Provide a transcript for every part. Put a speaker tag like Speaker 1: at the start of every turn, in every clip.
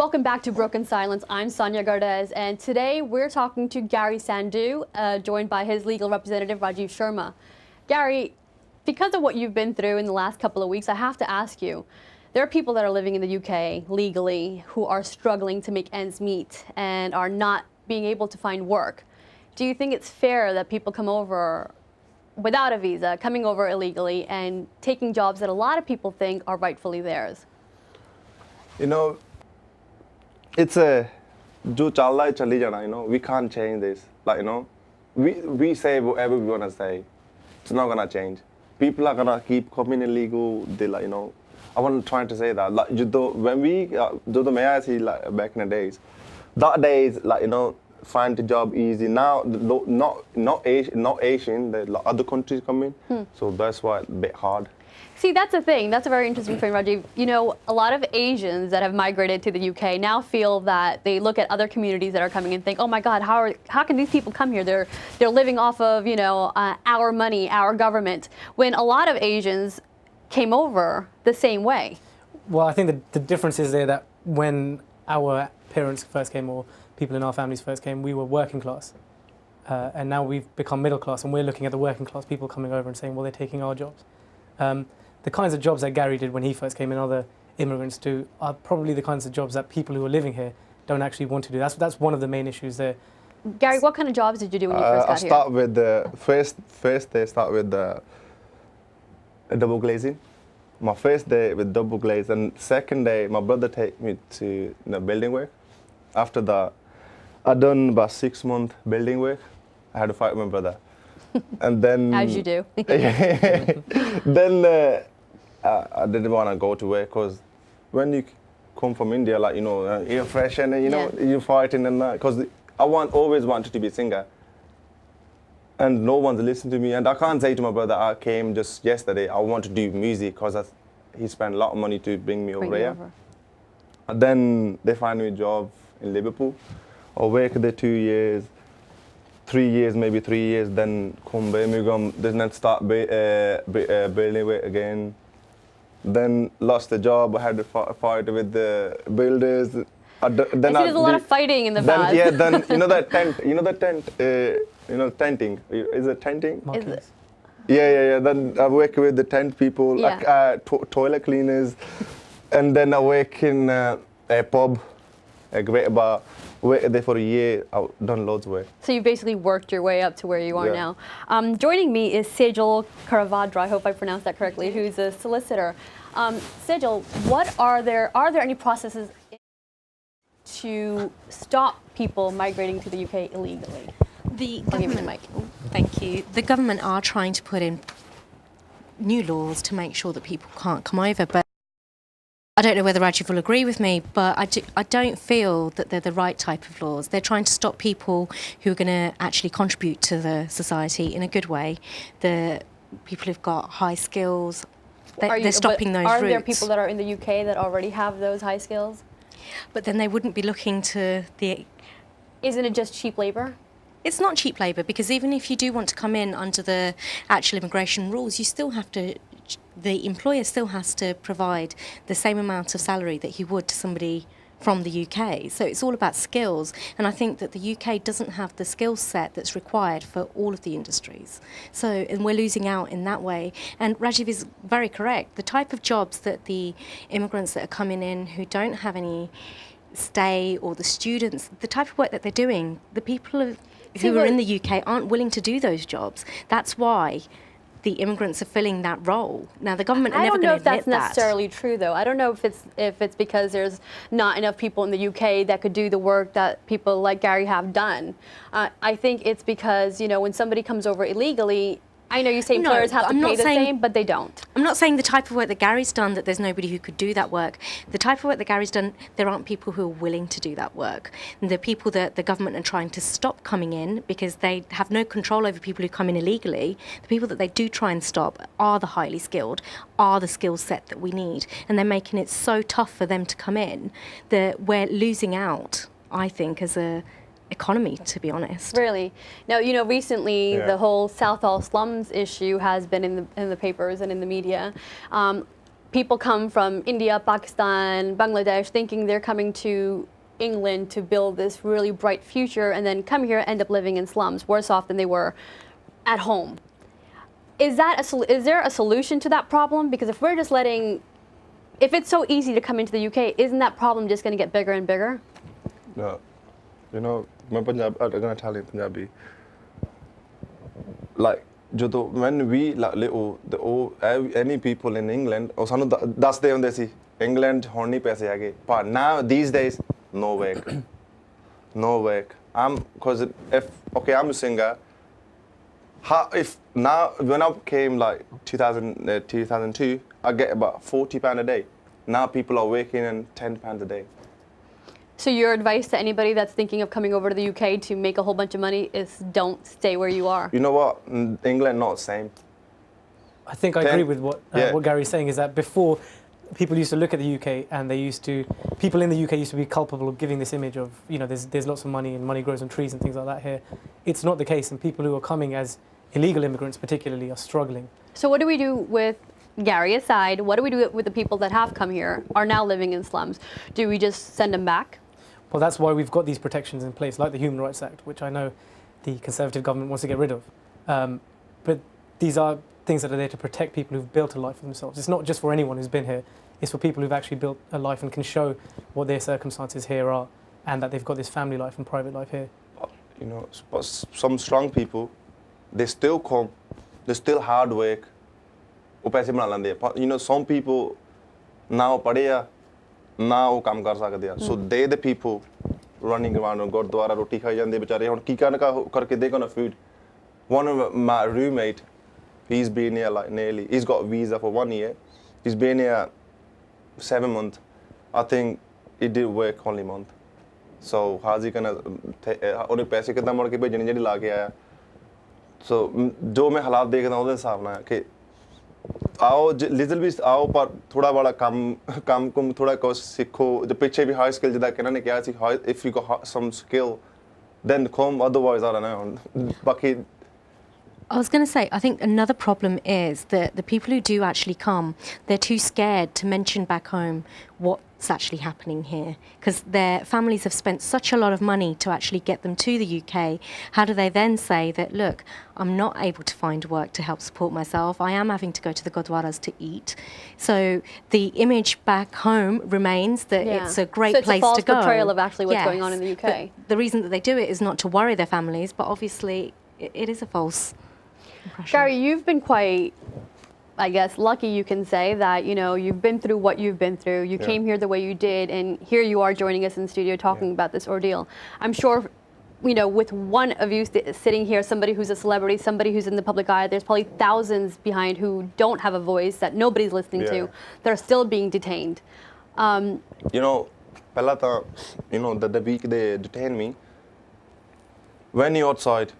Speaker 1: Welcome back to Broken Silence. I'm Sanyya Gardez, and today we're talking to Garry Sandhu, joined by his legal representative, Rajiv Sharma. Garry, because of what you've been through in the last couple of weeks, I have to ask you, there are people that are living in the UK legally who are struggling to make ends meet and are not being able to find work. Do you think it's fair that people come over without a visa, coming over illegally, and taking jobs that a lot of people think are rightfully theirs?
Speaker 2: You know, it's a jo chala hai chali jana, you know, we can't change this. Like, you know, we say whatever we want to say. It's not going to change. People are going to keep coming illegal. They, like, you know, I wasn't trying to say that. Like, when we, like, back in the days, that days, like, you know, find a job easy. Now, not Asian, the like, other countries come in. So that's why it's a bit hard.
Speaker 1: See, that's the thing. That's a very interesting thing, Rajiv. You know, a lot of Asians that have migrated to the UK now feel that they look at other communities that are coming and think, oh my God, how can these people come here? They're living off of, you know, our money, our government, when a lot of Asians came over the same way.
Speaker 3: Well, I think the difference is there that when our parents first came, or people in our families first came, we were working class. And now we've become middle class, and we're looking at the working class people coming over and saying, well, they're taking our jobs. The kinds of jobs that Garry did when he first came in, other immigrants do, are probably the kinds of jobs that people who are living here don't actually want to do. That's one of the main issues there.
Speaker 1: Garry, what kind of jobs did you do when you first got here?
Speaker 2: I start with the first day. Start with the double glazing. My first day with double glaze, and second day my brother take me to the building work. After that, I done about 6 months building work. I had to fight with my brother, and then
Speaker 1: as you do.
Speaker 2: Then I didn't want to go to work, because when you come from India, like, you know, you're fresh and, you know, you're fighting and that. Because I always wanted to be a singer, and no one's listening to me. And I can't say to my brother, I came just yesterday, I want to do music, because he spent a lot of money to bring me over here. And then they find me a job in Liverpool. I work there 2 years, 3 years, maybe 3 years, then come Birmingham, then start building work again. Then lost the job, I had to fight with the builders. Then
Speaker 1: I see there's a lot of fighting in the past.
Speaker 2: Yeah, then, you know that tent, you know, tenting, is it tenting?
Speaker 1: Is it?
Speaker 2: Yeah. Then I work with the tent people, like toilet cleaners, and then I work in a pub, a great bar. Worked there for a year. I've done loads of work.
Speaker 1: So you basically worked your way up to where you are now. Joining me is Sejal Karavadra, I hope I pronounced that correctly, who's a solicitor. Sejal, are there any processes to stop people migrating to the UK illegally?
Speaker 4: The government, thank you. The government are trying to put in new laws to make sure that people can't come over, but I don't know whether Rajiv will agree with me, but I don't feel that they're the right type of laws. They're trying to stop people who are going to actually contribute to the society in a good way. The people who've got high skills, they're stopping those routes.
Speaker 1: Are there people that are in the UK that already have those high skills?
Speaker 4: But then they wouldn't be looking to the...
Speaker 1: Isn't it just cheap labour?
Speaker 4: It's not cheap labour, because even if you do want to come in under the actual immigration rules, you still have to... The employer still has to provide the same amount of salary that he would to somebody from the UK. So it's all about skills, and I think that the UK doesn't have the skill set that's required for all of the industries. So, and we're losing out in that way. And Rajiv is very correct. The type of jobs that the immigrants that are coming in who don't have any stay, or the students, the type of work that they're doing, the people who are in the UK aren't willing to do those jobs. That's why the immigrants are filling that role. Now, the government are never going to admit that.
Speaker 1: I don't know if that's necessarily true, though. I don't know if it's because there's not enough people in the UK that could do the work that people like Garry have done. I think it's because, you know, when somebody comes over illegally, I know you say employers have to pay the same, but they don't.
Speaker 4: I'm not saying the type of work that Garry's done, that there's nobody who could do that work. The type of work that Garry's done, there aren't people who are willing to do that work. And the people that the government are trying to stop coming in, because they have no control over people who come in illegally, the people that they do try and stop are the highly skilled, are the skill set that we need. And they're making it so tough for them to come in that we're losing out, I think, as a economy, to be honest.
Speaker 1: Really? Now, you know, recently the whole Southall slums issue has been in the papers and in the media. people come from India, Pakistan, Bangladesh, thinking they're coming to England to build this really bright future, and then come here and end up living in slums, worse off than they were at home. Is there a solution to that problem? Because if we're just if it's so easy to come into the UK, isn't that problem just going to get bigger and bigger?
Speaker 2: No, you know, I'm going to tell you in Punjabi. Like, when we any people in England, or sanu das de hunde si England hon nahi paise aage. But now these days, no work, no work. Because I'm a singer. If now when I came like 2002, I get about £40 a day. Now people are working on £10 a day.
Speaker 1: So your advice to anybody that's thinking of coming over to the UK to make a whole bunch of money is don't stay where you are.
Speaker 2: You know what? England not the same.
Speaker 3: I think I agree with what Gary's saying, is that before people used to look at the UK and people in the UK used to be culpable of giving this image of, you know, there's lots of money and money grows on trees and things like that here. It's not the case, and people who are coming as illegal immigrants particularly are struggling.
Speaker 1: So what do we do with, Garry aside, what do we do with the people that have come here, are now living in slums? Do we just send them back?
Speaker 3: Well, that's why we've got these protections in place, like the Human Rights Act, which I know the Conservative government wants to get rid of. But these are things that are there to protect people who've built a life for themselves. It's not just for anyone who's been here. It's for people who've actually built a life and can show what their circumstances here are, and that they've got this family life and private life here.
Speaker 2: You know, some strong people, they still come, they still hard work. You know, some people now padhe now काम कर सकते हैं. So they the people running around gurdwara रोटी खाई जाते बेचारे हुन की करके they gonna feed. One of my roommate, he's been here like nearly, he's got a visa for 1 year. He's been here 7 months. I think he did work only a month. So how's he gonna उन्हें पैसे कितना मोड़ के भेजने जड़ी ला के आया. So जो मैं हालात देख रहा हूँ उधर साफ ना कि आओ लिटिल भी आओ पर थोड़ा बड़ा काम थोड़ा कुछ सीखो जो पीछे भी हाई स्किल जिदा कहना ने क्या सी if you got some skill then come, otherwise I don't know. बाकी
Speaker 4: I was going to say, I think another problem is that the people who do actually come, they're too scared to mention back home what's actually happening here, because their families have spent such a lot of money to actually get them to the UK. How do they then say that, look, I'm not able to find work to help support myself, I am having to go to the gurdwaras to eat. So the image back home remains that it's a great place to go.
Speaker 1: So it's a false portrayal of actually what's going on in the UK.
Speaker 4: The reason that they do it is not to worry their families, but obviously it is a false impression.
Speaker 1: Garry, you've been quite, I guess, lucky, you can say, that, you know, you've been through what you've been through. You came here the way you did, and here you are joining us in the studio talking about this ordeal. I'm sure, you know, with one of you sitting here, somebody who's a celebrity, somebody who's in the public eye, there's probably thousands behind who don't have a voice, that nobody's listening to, that are still being detained.
Speaker 2: You know, you know, the week they detained me, when you're outside,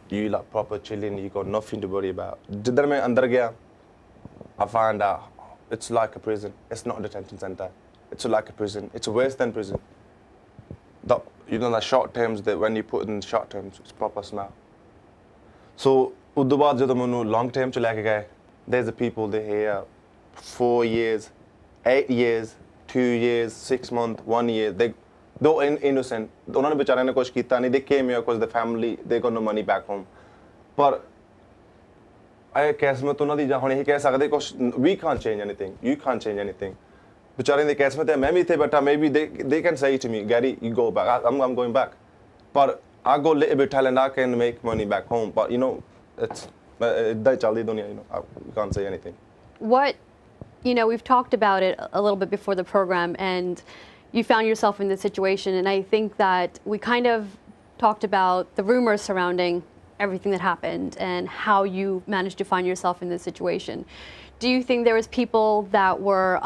Speaker 2: you like proper chilling, you got nothing to worry about. Jidhar main andar gaya, I found out it's like a prison. It's not a detention center. It's like a prison. It's worse than prison. You know the short terms, that when you put in short terms, it's proper smell. So, udu baad jadon manu long term ch leke gaye, there's the people they here 4 years, 8 years, 2 years, 6 months, 1 year. Though innocent, उन्होंने बेचारे ने कुछ किया नहीं. They came here because the family, they got no money back home. पर आये case में तो ना दी जाने ही कह सकते कुछ. We can't change anything. You can't change anything. बेचारे ने केस में थे, मैं भी थे बेटा. Maybe they can say to me, Garry, you go back. I'm going back. But I go little bit talent, I can make money back home. But you know, it's चलती दुनिया. You know, you can't say anything.
Speaker 1: What, you know, we've talked about it a little bit before the program, and you found yourself in this situation, and I think that we kind of talked about the rumors surrounding everything that happened and how you managed to find yourself in this situation. Do you think there was people that were,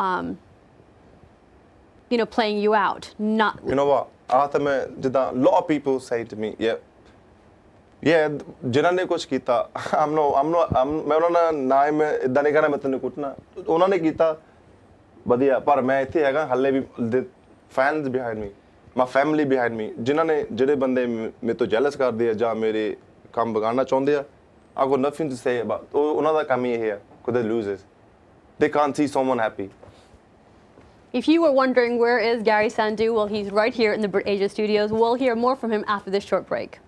Speaker 1: you know, playing you out? Not.
Speaker 2: You know what? After me, a lot of people say to me, yeah, जिन्होंने कुछ किया, मैं उन्होंने ना ही मैं इधर नहीं करना, मैं तो नहीं कुटना. उन्होंने किया, बढ़िया. पर मैं इतने है क्या? हल्ले भी fans behind me, my family behind me, जिन्होंने जिधे बंदे में तो jealous कर दिया, जहाँ मेरे काम बगाड़ना चाहते हैं, I got nothing to say about. उन्होंने काम ये है, खुद loses. they can't see someone happy.
Speaker 1: If you were wondering where is Garry Sandhu, well, he's right here in the BritAsia studios. We'll hear more from him after this short break.